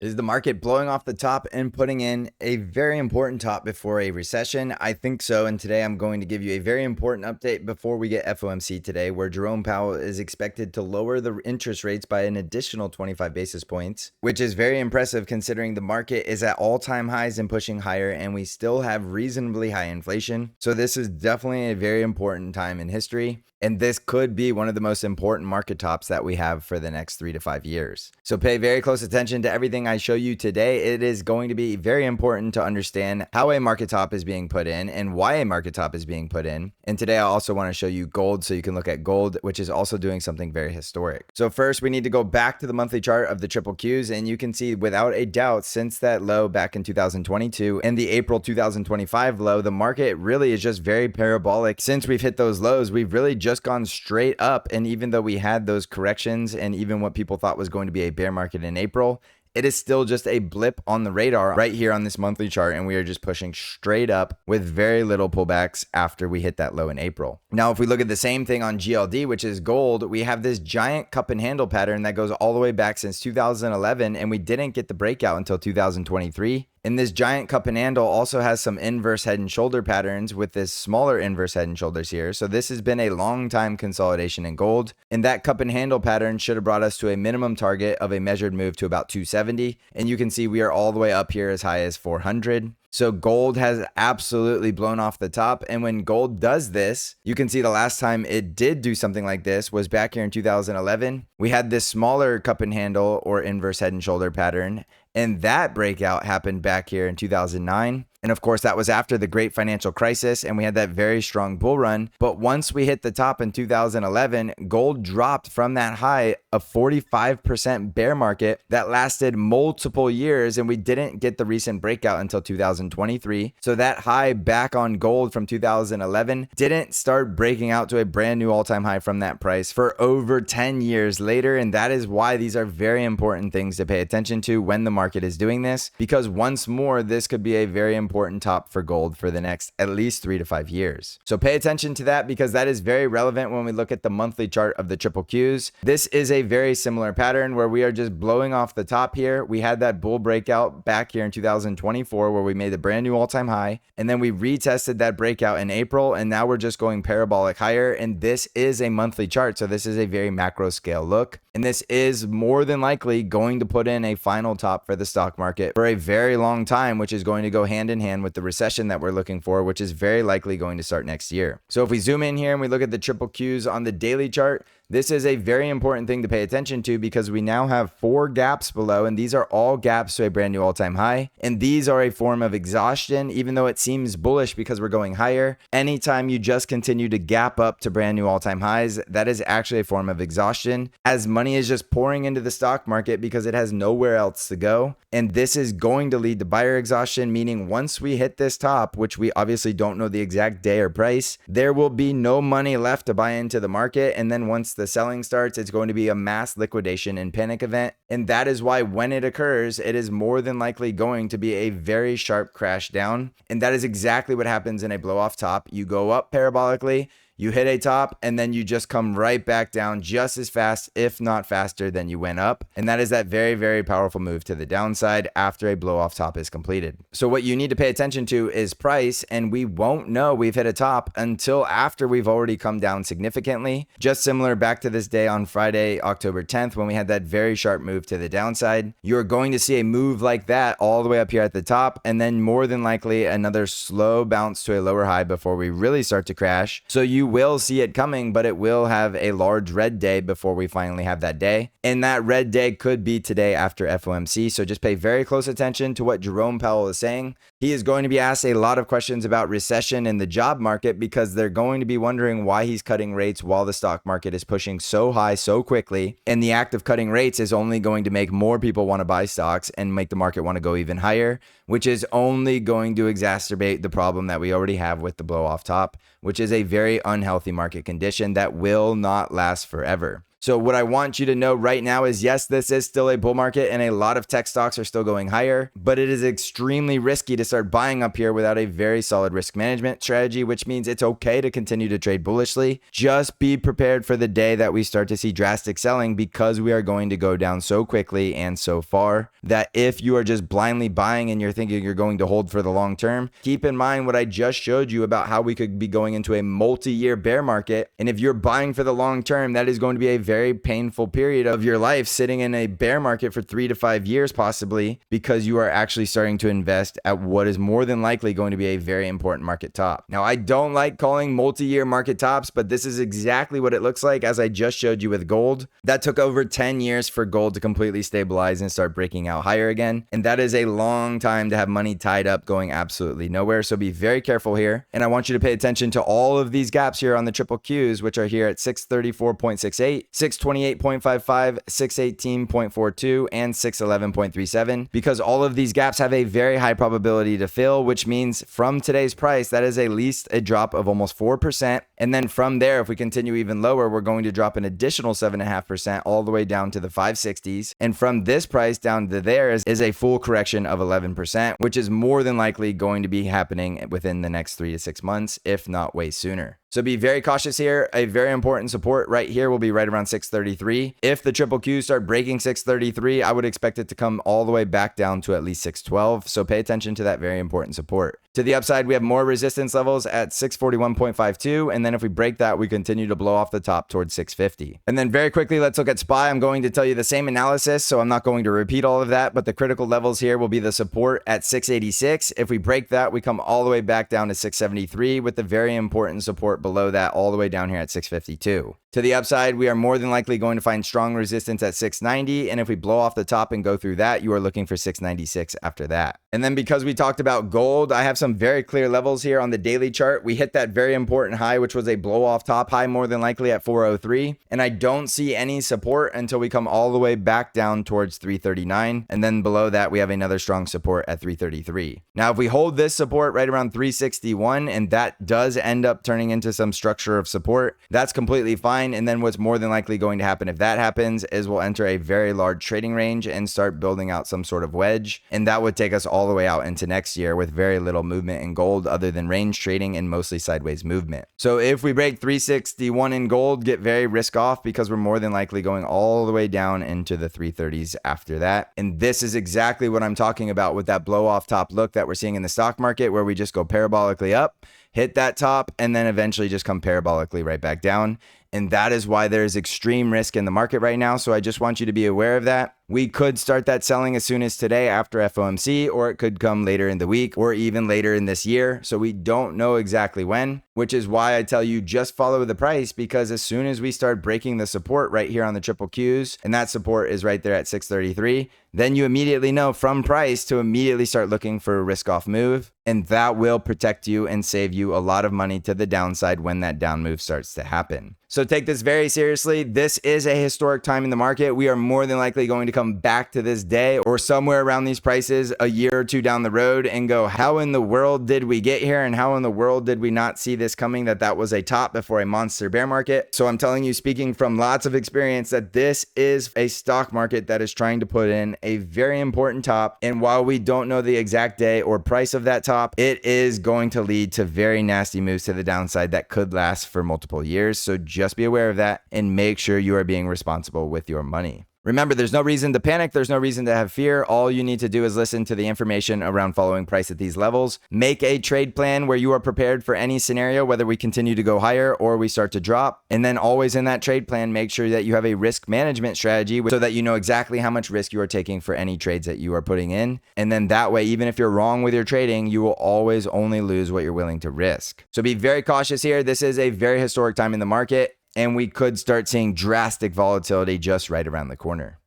Is the market blowing off the top and putting in a very important top before a recession? I think so. And today I'm going to give you a very important update before we get FOMC today, where Jerome Powell is expected to lower the interest rates by an additional 25 basis points, which is very impressive considering the market is at all-time highs and pushing higher, and we still have reasonably high inflation. So this is definitely a very important time in history. And this could be one of the most important market tops that we have for the next 3 to 5 years. So pay very close attention to everything I show you today. It is going to be very important to understand how a market top is being put in and why a market top is being put in. And today I also want to show you gold, so you can look at gold, which is also doing something very historic. So first, we need to go back to the monthly chart of the triple Qs, and you can see without a doubt, since that low back in 2022 and the April 2025 low, the market really is just very parabolic. Since we've hit those lows, we've really just gone straight up. And even though we had those corrections and even what people thought was going to be a bear market in April, it is still just a blip on the radar right here on this monthly chart, and we are just pushing straight up with very little pullbacks after we hit that low in April. Now, if we look at the same thing on GLD, which is gold, we have this giant cup and handle pattern that goes all the way back since 2011, and we didn't get the breakout until 2023. And this giant cup and handle also has some inverse head and shoulder patterns with this smaller inverse head and shoulders here. So this has been a long time consolidation in gold. And that cup and handle pattern should have brought us to a minimum target of a measured move to about 270. And you can see we are all the way up here as high as 400. So gold has absolutely blown off the top. And when gold does this, you can see the last time it did do something like this was back here in 2011. We had this smaller cup and handle or inverse head and shoulder pattern. And that breakout happened back here in 2009. And of course, that was after the great financial crisis, and we had that very strong bull run. But once we hit the top in 2011, gold dropped from that high of 45% bear market that lasted multiple years, and we didn't get the recent breakout until 2023. So that high back on gold from 2011 didn't start breaking out to a brand new all-time high from that price for over 10 years later. And that is why these are very important things to pay attention to when the market is doing this, because once more, this could be a very important top for gold for the next at least 3 to 5 years. So pay attention to that, because that is very relevant when we look at the monthly chart of the triple Qs. This is a very similar pattern where we are just blowing off the top here. We had that bull breakout back here in 2024 where we made a brand new all-time high, and then we retested that breakout in April, and now we're just going parabolic higher. And this is a monthly chart, so this is a very macro scale look. And this is more than likely going to put in a final top for the stock market for a very long time, which is going to go hand in hand with the recession that we're looking for, which is very likely going to start next year. So if we zoom in here and we look at the triple Qs on the daily chart, this is a very important thing to pay attention to, because we now have 4 gaps below, and these are all gaps to a brand new all-time high. And these are a form of exhaustion, even though it seems bullish because we're going higher. Anytime you just continue to gap up to brand new all-time highs, that is actually a form of exhaustion, as money is just pouring into the stock market because it has nowhere else to go. And this is going to lead to buyer exhaustion, meaning once we hit this top, which we obviously don't know the exact day or price, there will be no money left to buy into the market. And then once the selling starts, it's going to be a mass liquidation and panic event. And that is why when it occurs, it is more than likely going to be a very sharp crash down. And that is exactly what happens in a blow off top. You go up parabolically, you hit a top, and then you just come right back down just as fast, if not faster, than you went up. And that is that very, very powerful move to the downside after a blow off top is completed. So what you need to pay attention to is price, and we won't know we've hit a top until after we've already come down significantly. Just similar back to this day on Friday, October 10th, when we had that very sharp move to the downside. You're going to see a move like that all the way up here at the top, and then more than likely another slow bounce to a lower high before we really start to crash. So you will see it coming, but it will have a large red day before we finally have that day. And that red day could be today after FOMC. So just pay very close attention to what Jerome Powell is saying. He is going to be asked a lot of questions about recession and the job market, because they're going to be wondering why he's cutting rates while the stock market is pushing so high so quickly. And the act of cutting rates is only going to make more people want to buy stocks and make the market want to go even higher, which is only going to exacerbate the problem that we already have with the blow off top, which is a very unhealthy market condition that will not last forever. So what I want you to know right now is, yes, this is still a bull market and a lot of tech stocks are still going higher, but it is extremely risky to start buying up here without a very solid risk management strategy, which means it's okay to continue to trade bullishly. Just be prepared for the day that we start to see drastic selling, because we are going to go down so quickly and so far that if you are just blindly buying and you're thinking you're going to hold for the long term, keep in mind what I just showed you about how we could be going into a multi-year bear market. And if you're buying for the long term, that is going to be a very painful period of your life, sitting in a bear market for 3 to 5 years possibly, because you are actually starting to invest at what is more than likely going to be a very important market top. Now, I don't like calling multi-year market tops, but this is exactly what it looks like, as I just showed you with gold. That took over 10 years for gold to completely stabilize and start breaking out higher again. And that is a long time to have money tied up going absolutely nowhere. So be very careful here. And I want you to pay attention to all of these gaps here on the triple Qs, which are here at 634.68, 628.55, 618.42, and 611.37, because all of these gaps have a very high probability to fill, which means from today's price, that is at least a drop of almost 4%. And then from there, if we continue even lower, we're going to drop an additional 7.5% all the way down to the 560s. And from this price down to there is a full correction of 11%, which is more than likely going to be happening within the next 3 to 6 months, if not way sooner. So be very cautious here. A very important support right here will be right around 633. If the triple Qs start breaking 633, I would expect it to come all the way back down to at least 612. So pay attention to that very important support. To the upside, we have more resistance levels at 641.52. And then if we break that, we continue to blow off the top towards 650. And then very quickly, let's look at SPY. I'm going to tell you the same analysis, so I'm not going to repeat all of that, but the critical levels here will be the support at 686. If we break that, we come all the way back down to 673, with the very important support below that all the way down here at 652. To the upside, we are more than likely going to find strong resistance at 690. And if we blow off the top and go through that, you are looking for 696 after that. And then because we talked about gold, I have some very clear levels here on the daily chart. We hit that very important high, which was a blow off top high, more than likely at 403. And I don't see any support until we come all the way back down towards 339. And then below that, we have another strong support at 333. Now, if we hold this support right around 361, and that does end up turning into some structure of support, that's completely fine. And then what's more than likely going to happen if that happens is we'll enter a very large trading range and start building out some sort of wedge. And that would take us all the way out into next year with very little movement in gold other than range trading and mostly sideways movement. So if we break 361 in gold, get very risk off, because we're more than likely going all the way down into the 330s after that. And this is exactly what I'm talking about with that blow off top look that we're seeing in the stock market, where we just go parabolically up, hit that top, and then eventually just come parabolically right back down. And that is why there's extreme risk in the market right now. So I just want you to be aware of that. We could start that selling as soon as today after FOMC, or it could come later in the week or even later in this year. So we don't know exactly when, which is why I tell you just follow the price, because as soon as we start breaking the support right here on the triple Qs, and that support is right there at 633, then you immediately know from price to immediately start looking for a risk off move. And that will protect you and save you a lot of money to the downside when that down move starts to happen. So take this very seriously. This is a historic time in the market. We are more than likely going to come back to this day or somewhere around these prices a year or two down the road and go, how in the world did we get here? And how in the world did we not see this coming, that was a top before a monster bear market? So I'm telling you, speaking from lots of experience, that this is a stock market that is trying to put in a very important top. And while we don't know the exact day or price of that top, it is going to lead to very nasty moves to the downside that could last for multiple years. So just be aware of that and make sure you are being responsible with your money. Remember, there's no reason to panic. There's no reason to have fear. All you need to do is listen to the information around following price at these levels. Make a trade plan where you are prepared for any scenario, whether we continue to go higher or we start to drop. And then always in that trade plan, make sure that you have a risk management strategy so that you know exactly how much risk you are taking for any trades that you are putting in. And then that way, even if you're wrong with your trading, you will always only lose what you're willing to risk. So be very cautious here. This is a very historic time in the market, and we could start seeing drastic volatility just right around the corner.